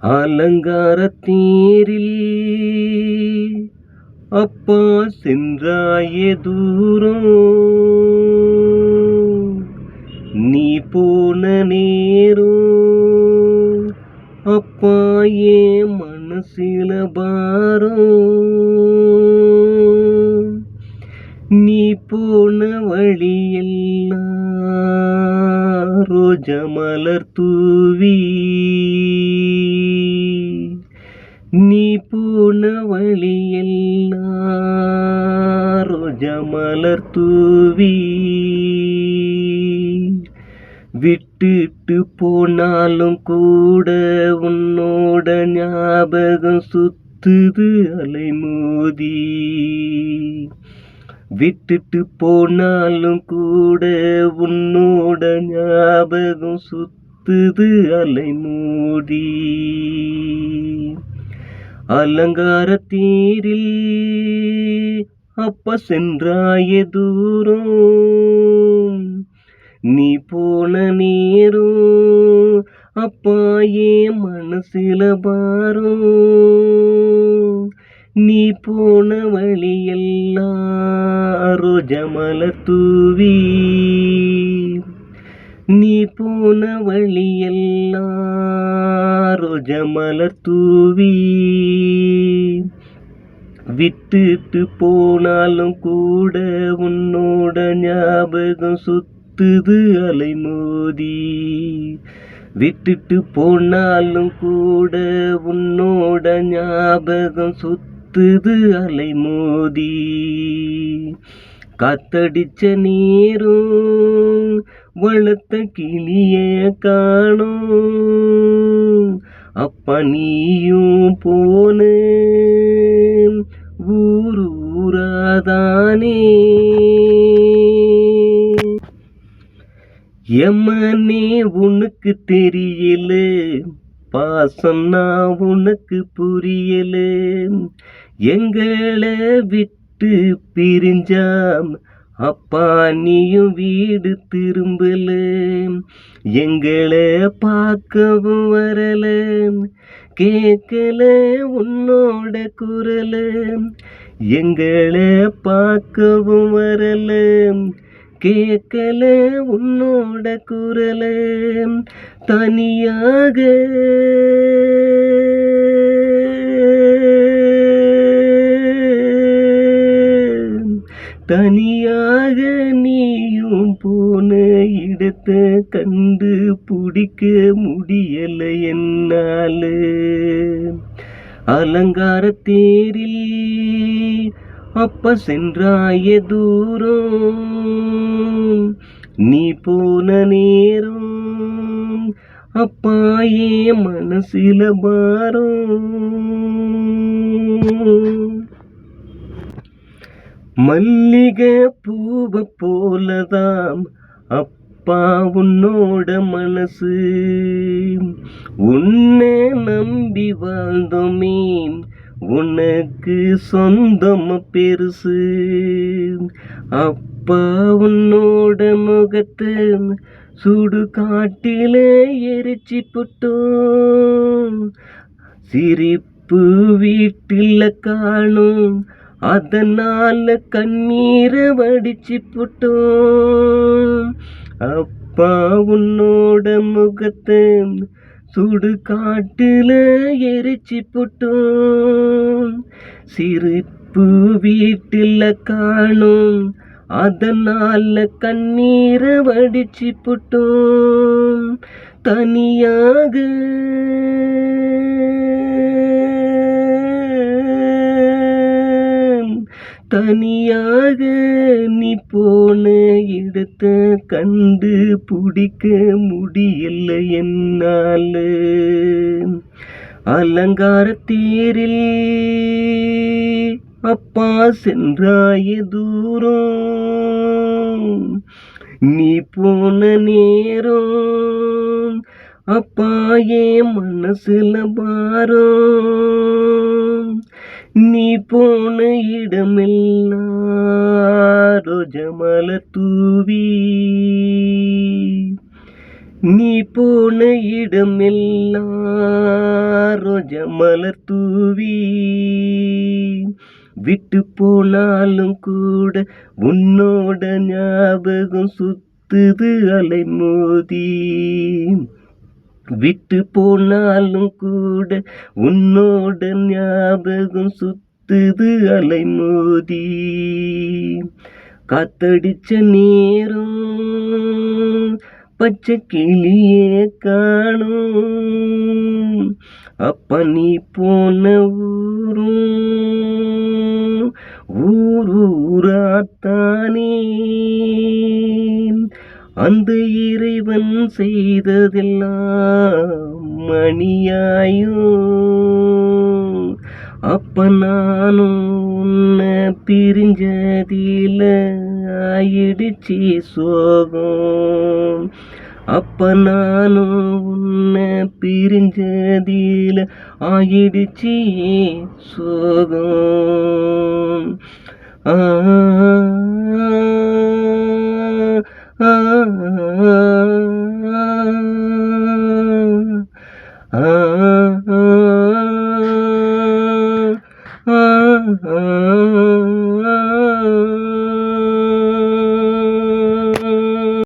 அலங்காரத்தேரில் அப்பா சென்றாயே தூரம், நீ போன நேரம் அப்பா ஏன் மனசில பாரம், நீ போன வழியெல்லாம் ரோஜா மலர் தூவி, நீ போன வழியெல்லாம் ரோஜா மலர் தூவி, விட்டுட்டு போனாலும் கூட உன்னோட ஞாபகம் சுத்துது அலைமோதி, விட்டுட்டு போனாலும் கூட உன்னோட ஞாபகம் சுத்துது அலைமோதி. அலங்காரத்தேரில் அப்பா சென்றாயே தூரம், நீ போன நேரம் அப்பா ஏன் மனசில பாரம், நீ போன வழியெல்லாம் ரோஜா மலர் தூவி, நீ போன வழியெல்லாம் ரோஜா மலர் தூவி, விட்டுட்டு போனாலும் கூட உன்னோட ஞாபகம் சுத்துது அலைமோதி, விட்டுட்டு போனாலும் கூட உன்னோட ஞாபகம் சுத்துது அலைமோதி. காத்தடிச்ச நேரம் வளர்த்த கிளிய காணோம், அப்பா நீயும் போன ஊராதானே, எம்மனே உனக்கு தெரியல, பாசம்னா உனக்கு புரியல, எங்களை விட்டு பிரிஞ்சாம் அப்பா நீயும் வீடு திரும்பல, எங்களை பார்க்கவும் வரல, கேட்கல உன்னோட குரல, எங்களை பார்க்கவும் வரல, கேட்கல உன்னோட குரல, தனியாக தனியாக நீயும் போன இடத்தை கண்டு பிடிக்க முடியல என்னால. அலங்காரத்தேரில் அப்பா சென்றாயே தூரம், நீ போன நேரம் அப்பா ஏன் மனசில பாரம், மல்லிகை பூவை போலதாம் அப்பா உன்னோட மனசு, உன்னை நம்பி வாழ்ந்தோமே உனக்கு சொந்தம் பெருசு, அப்பா உன்னோட முகத்தை சுடு காட்டில எரிச்சி புட்டோம், சிரிப்பு வீட்டில காணும் அதனால கண்ணீரை வடிச்சு புட்டோம், அப்பா உன்னோட முகத்தை சுடு காட்டுல எரிச்சி புட்டோம், சிரிப்பு வீட்டில காணும் அதனால கண்ணீரை வடிச்சு புட்டோம், தனியாக தனியாக நீ போன இடத்தை கண்டு பிடிக்க முடியல என்னால. அலங்காரத்தேரில் அப்பா சென்றாயே தூரம், நீ போன நேரம் அப்பா ஏன் மனசுல பாரம், நீ போன இடமெல்லாம் ரோஜா மலர் தூவி, நீ போன இடமெல்லாம் ரோஜா மலர் தூவி விட்டு போனாலும் கூட உன்னோட ஞாபகம் சுத்துது அலை மோதி. விட்டு போனாலும் கூட உன்னோட ஞாபகம் சுத்துது அலை மோதி. காத்தடிச்ச நேரம் பச்சை கிளியே காணும். அப்ப நீ போன ஊராத்தானே. அந்த இறைவன் செய்ததெல்லாம் அநியாயம். அப்ப நானும் உன்னை பிரிஞ்சதில ஆயிடுச்சு சோகம். அப்ப நானும் உன்னை பிரிஞ்சதில ஆயிடுச்சு சோகம். ஆ ஆ ஆ ஆ ஆ ஆ